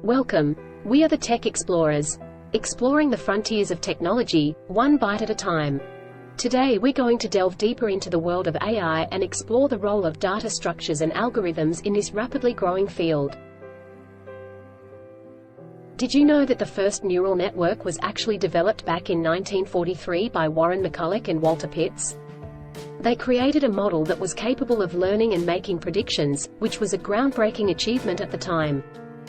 Welcome. We are the Tech Explorers, exploring the frontiers of technology, one bite at a time. Today we're going to delve deeper into the world of AI and explore the role of data structures and algorithms in this rapidly growing field. Did you know that the first neural network was actually developed back in 1943 by Warren McCulloch and Walter Pitts? They created a model that was capable of learning and making predictions, which was a groundbreaking achievement at the time.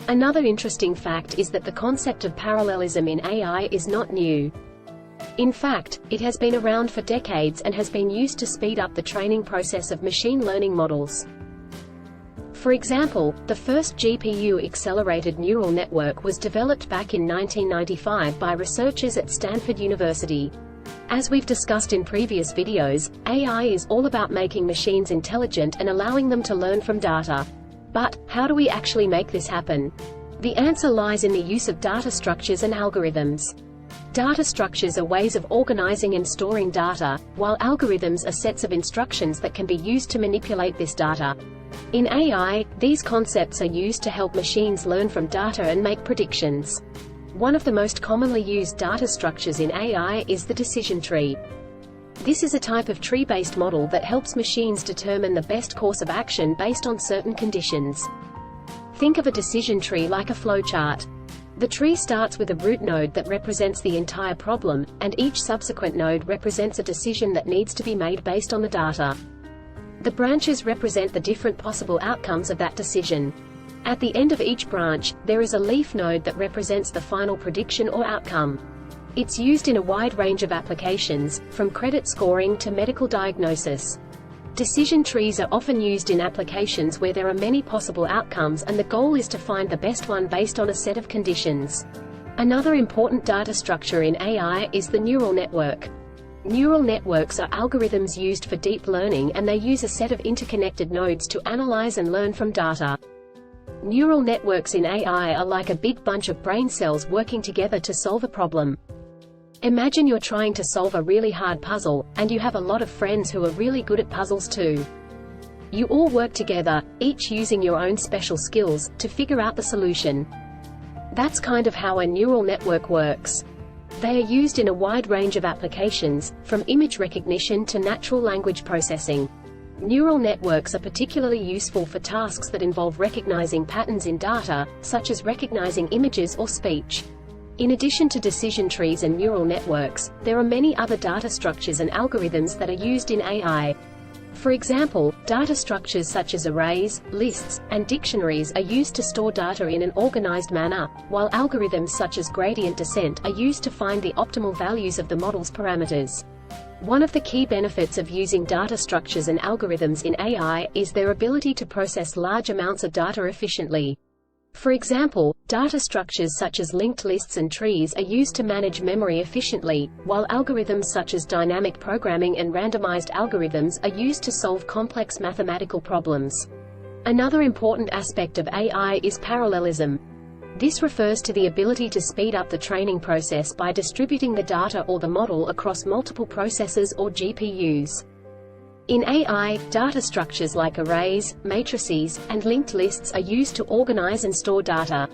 Another interesting fact is that the concept of parallelism in AI is not new. In fact, it has been around for decades and has been used to speed up the training process of machine learning models. For example, the first GPU-accelerated neural network was developed back in 1995 by researchers at Stanford University. As we've discussed in previous videos, AI is all about making machines intelligent and allowing them to learn from data. But, how do we actually make this happen? The answer lies in the use of data structures and algorithms. Data structures are ways of organizing and storing data, while algorithms are sets of instructions that can be used to manipulate this data. In AI, these concepts are used to help machines learn from data and make predictions. One of the most commonly used data structures in AI is the decision tree. This is a type of tree-based model that helps machines determine the best course of action based on certain conditions. Think of a decision tree like a flowchart. The tree starts with a root node that represents the entire problem, and each subsequent node represents a decision that needs to be made based on the data. The branches represent the different possible outcomes of that decision. At the end of each branch, there is a leaf node that represents the final prediction or outcome. It's used in a wide range of applications, from credit scoring to medical diagnosis. Decision trees are often used in applications where there are many possible outcomes and the goal is to find the best one based on a set of conditions. Another important data structure in AI is the neural network. Neural networks are algorithms used for deep learning, and they use a set of interconnected nodes to analyze and learn from data. Neural networks in AI are like a big bunch of brain cells working together to solve a problem. Imagine you're trying to solve a really hard puzzle, and you have a lot of friends who are really good at puzzles too. You all work together, each using your own special skills, to figure out the solution. That's kind of how a neural network works. They are used in a wide range of applications, from image recognition to natural language processing. Neural networks are particularly useful for tasks that involve recognizing patterns in data, such as recognizing images or speech. In addition to decision trees and neural networks, there are many other data structures and algorithms that are used in AI. For example, data structures such as arrays, lists, and dictionaries are used to store data in an organized manner, while algorithms such as gradient descent are used to find the optimal values of the model's parameters. One of the key benefits of using data structures and algorithms in AI is their ability to process large amounts of data efficiently. For example, data structures such as linked lists and trees are used to manage memory efficiently, while algorithms such as dynamic programming and randomized algorithms are used to solve complex mathematical problems. Another important aspect of AI is parallelism. This refers to the ability to speed up the training process by distributing the data or the model across multiple processors or GPUs. In AI, data structures like arrays, matrices, and linked lists are used to organize and store data.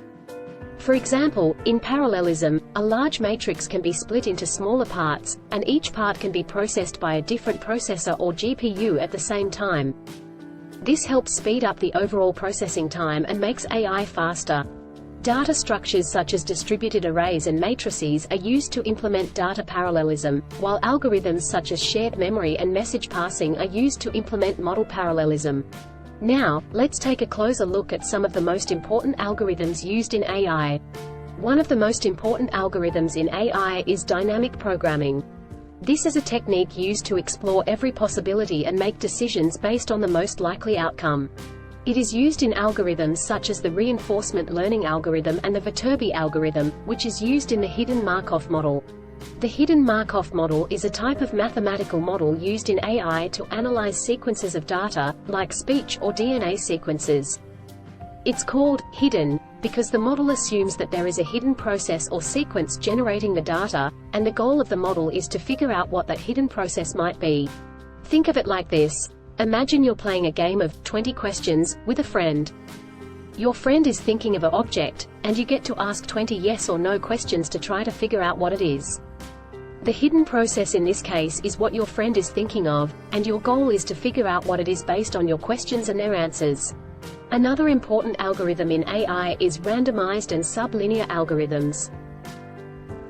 For example, in parallelism, a large matrix can be split into smaller parts, and each part can be processed by a different processor or GPU at the same time. This helps speed up the overall processing time and makes AI faster. Data structures such as distributed arrays and matrices are used to implement data parallelism, while algorithms such as shared memory and message passing are used to implement model parallelism. Now, let's take a closer look at some of the most important algorithms used in AI. One of the most important algorithms in AI is dynamic programming. This is a technique used to explore every possibility and make decisions based on the most likely outcome. It is used in algorithms such as the reinforcement learning algorithm and the Viterbi algorithm, which is used in the hidden Markov model. The hidden Markov model is a type of mathematical model used in AI to analyze sequences of data, like speech or DNA sequences. It's called hidden because the model assumes that there is a hidden process or sequence generating the data, and the goal of the model is to figure out what that hidden process might be. Think of it like this. Imagine you're playing a game of 20 questions with a friend. Your friend is thinking of an object, and you get to ask 20 yes or no questions to try to figure out what it is. The hidden process in this case is what your friend is thinking of, and your goal is to figure out what it is based on your questions and their answers. Another important algorithm in AI is randomized and sublinear algorithms.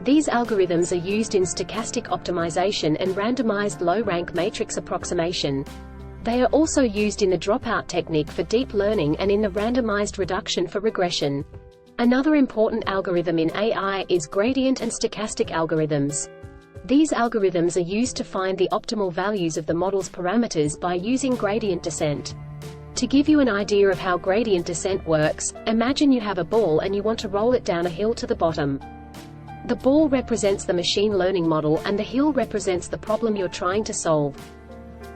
These algorithms are used in stochastic optimization and randomized low-rank matrix approximation. They are also used in the dropout technique for deep learning and in the randomized reduction for regression. Another important algorithm in AI is gradient and stochastic algorithms. These algorithms are used to find the optimal values of the model's parameters by using gradient descent. To give you an idea of how gradient descent works, imagine you have a ball and you want to roll it down a hill to the bottom. The ball represents the machine learning model and the hill represents the problem you're trying to solve.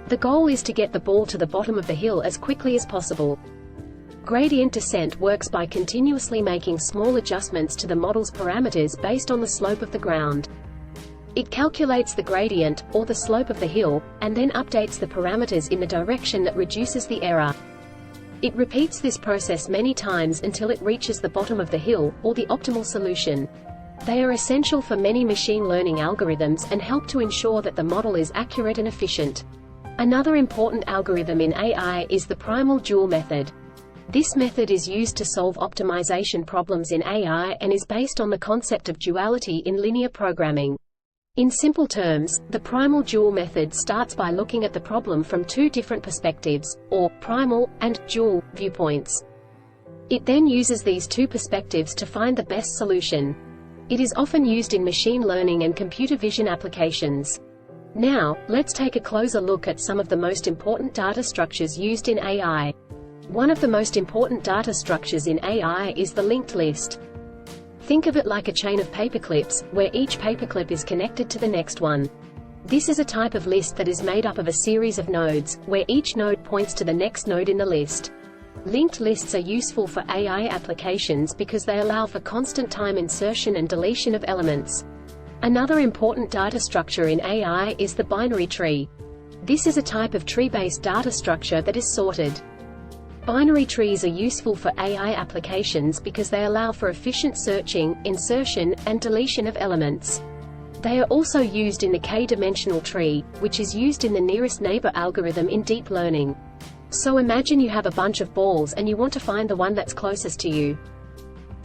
The goal is to get the ball to the bottom of the hill as quickly as possible. Gradient descent works by continuously making small adjustments to the model's parameters based on the slope of the ground. It calculates the gradient, or the slope of the hill, and then updates the parameters in the direction that reduces the error. It repeats this process many times until it reaches the bottom of the hill, or the optimal solution. They are essential for many machine learning algorithms and help to ensure that the model is accurate and efficient. Another important algorithm in AI is the primal dual method. This method is used to solve optimization problems in AI and is based on the concept of duality in linear programming. In simple terms, the primal dual method starts by looking at the problem from two different perspectives, or primal and dual viewpoints. It then uses these two perspectives to find the best solution. It is often used in machine learning and computer vision applications. Now, let's take a closer look at some of the most important data structures used in AI. One of the most important data structures in AI is the linked list. Think of it like a chain of paperclips, where each paperclip is connected to the next one. This is a type of list that is made up of a series of nodes, where each node points to the next node in the list. Linked lists are useful for AI applications because they allow for constant time insertion and deletion of elements. Another important data structure in AI is the binary tree. This is a type of tree-based data structure that is sorted. Binary trees are useful for AI applications because they allow for efficient searching, insertion, and deletion of elements. They are also used in the k-dimensional tree, which is used in the nearest neighbor algorithm in deep learning. So imagine you have a bunch of balls and you want to find the one that's closest to you.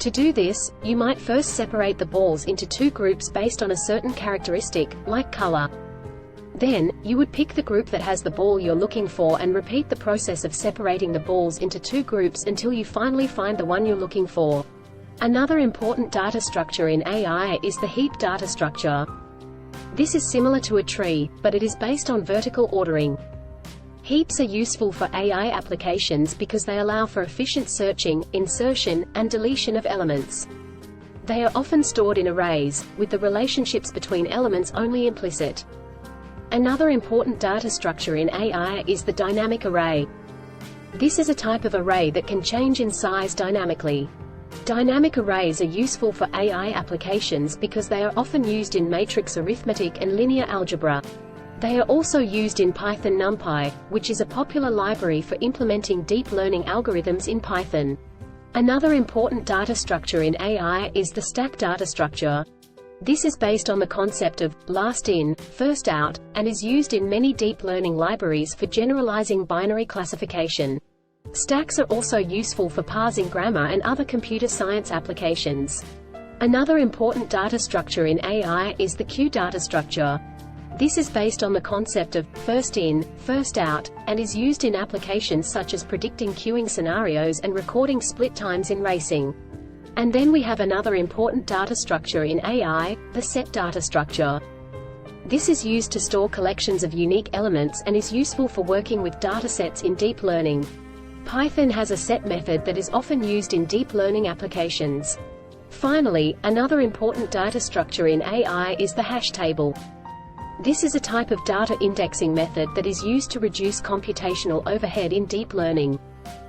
To do this, you might first separate the balls into two groups based on a certain characteristic, like color. Then, you would pick the group that has the ball you're looking for and repeat the process of separating the balls into two groups until you finally find the one you're looking for. Another important data structure in AI is the heap data structure. This is similar to a tree, but it is based on vertical ordering. Heaps are useful for AI applications because they allow for efficient searching, insertion, and deletion of elements. They are often stored in arrays, with the relationships between elements only implicit. Another important data structure in AI is the dynamic array. This is a type of array that can change in size dynamically. Dynamic arrays are useful for AI applications because they are often used in matrix arithmetic and linear algebra. They are also used in Python NumPy, which is a popular library for implementing deep learning algorithms in Python. Another important data structure in AI is the stack data structure. This is based on the concept of last in, first out, and is used in many deep learning libraries for generalizing binary classification. Stacks are also useful for parsing grammar and other computer science applications. Another important data structure in AI is the queue data structure. This is based on the concept of first in, first out, and is used in applications such as predicting queuing scenarios and recording split times in racing. And then we have another important data structure in AI, the set data structure. This is used to store collections of unique elements and is useful for working with datasets in deep learning. Python has a set method that is often used in deep learning applications. Finally, another important data structure in AI is the hash table. This is a type of data indexing method that is used to reduce computational overhead in deep learning.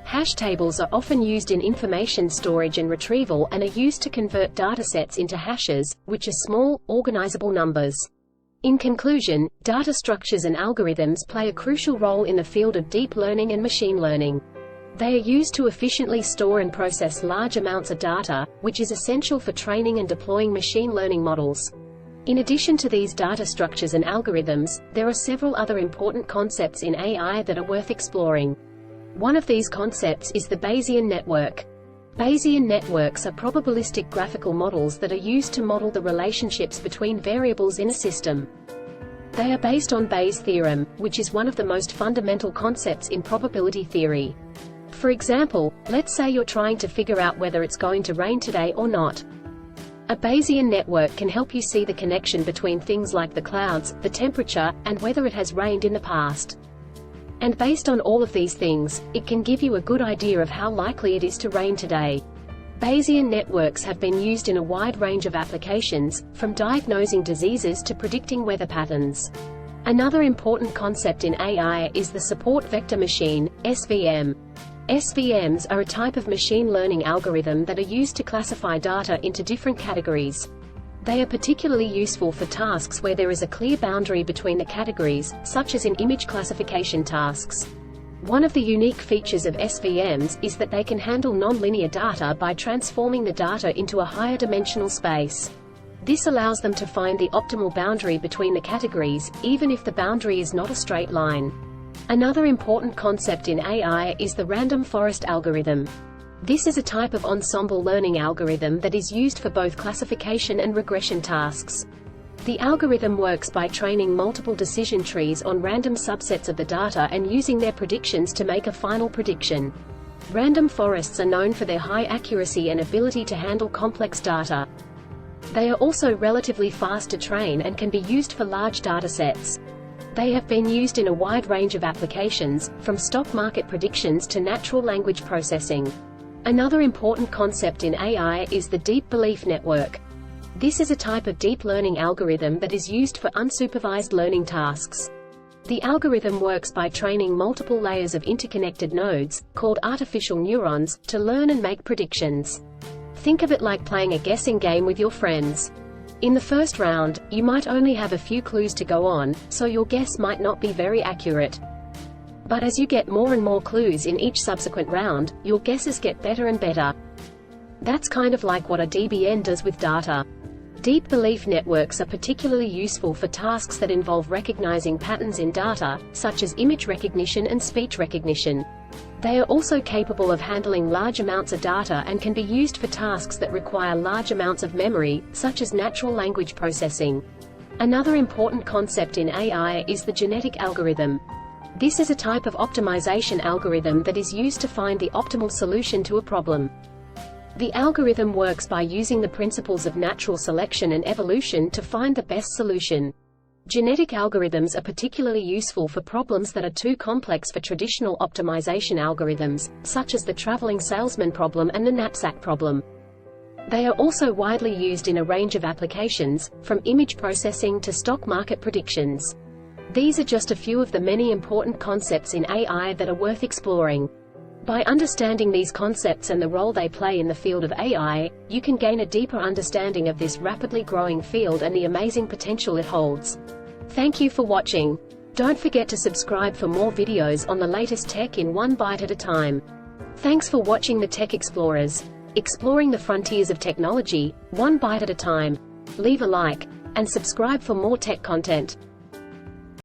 Hash tables are often used in information storage and retrieval and are used to convert datasets into hashes, which are small, organizable numbers. In conclusion, data structures and algorithms play a crucial role in the field of deep learning and machine learning. They are used to efficiently store and process large amounts of data, which is essential for training and deploying machine learning models. In addition to these data structures and algorithms, there are several other important concepts in AI that are worth exploring. One of these concepts is the Bayesian network. Bayesian networks are probabilistic graphical models that are used to model the relationships between variables in a system. They are based on Bayes' theorem, which is one of the most fundamental concepts in probability theory. For example, let's say you're trying to figure out whether it's going to rain today or not. A Bayesian network can help you see the connection between things like the clouds, the temperature, and whether it has rained in the past. And based on all of these things, it can give you a good idea of how likely it is to rain today. Bayesian networks have been used in a wide range of applications, from diagnosing diseases to predicting weather patterns. Another important concept in AI is the support vector machine, SVM. SVMs are a type of machine learning algorithm that are used to classify data into different categories. They are particularly useful for tasks where there is a clear boundary between the categories, such as in image classification tasks. One of the unique features of SVMs is that they can handle nonlinear data by transforming the data into a higher dimensional space. This allows them to find the optimal boundary between the categories, even if the boundary is not a straight line. Another important concept in AI is the random forest algorithm. This is a type of ensemble learning algorithm that is used for both classification and regression tasks. The algorithm works by training multiple decision trees on random subsets of the data and using their predictions to make a final prediction. Random forests are known for their high accuracy and ability to handle complex data. They are also relatively fast to train and can be used for large datasets. They have been used in a wide range of applications, from stock market predictions to natural language processing. Another important concept in AI is the deep belief network. This is a type of deep learning algorithm that is used for unsupervised learning tasks. The algorithm works by training multiple layers of interconnected nodes, called artificial neurons, to learn and make predictions. Think of it like playing a guessing game with your friends. In the first round, you might only have a few clues to go on, so your guess might not be very accurate. But as you get more and more clues in each subsequent round, your guesses get better and better. That's kind of like what a DBN does with data. Deep belief networks are particularly useful for tasks that involve recognizing patterns in data, such as image recognition and speech recognition. They are also capable of handling large amounts of data and can be used for tasks that require large amounts of memory, such as natural language processing. Another important concept in AI is the genetic algorithm. This is a type of optimization algorithm that is used to find the optimal solution to a problem. The algorithm works by using the principles of natural selection and evolution to find the best solution. Genetic algorithms are particularly useful for problems that are too complex for traditional optimization algorithms, such as the traveling salesman problem and the knapsack problem. They are also widely used in a range of applications, from image processing to stock market predictions. These are just a few of the many important concepts in AI that are worth exploring. By understanding these concepts and the role they play in the field of AI, you can gain a deeper understanding of this rapidly growing field and the amazing potential it holds. Thank you for watching. Don't forget to subscribe for more videos on the latest tech in one bite at a time. Thanks for watching the Tech Explorers. Exploring the frontiers of technology, one bite at a time. Leave a like, and subscribe for more tech content.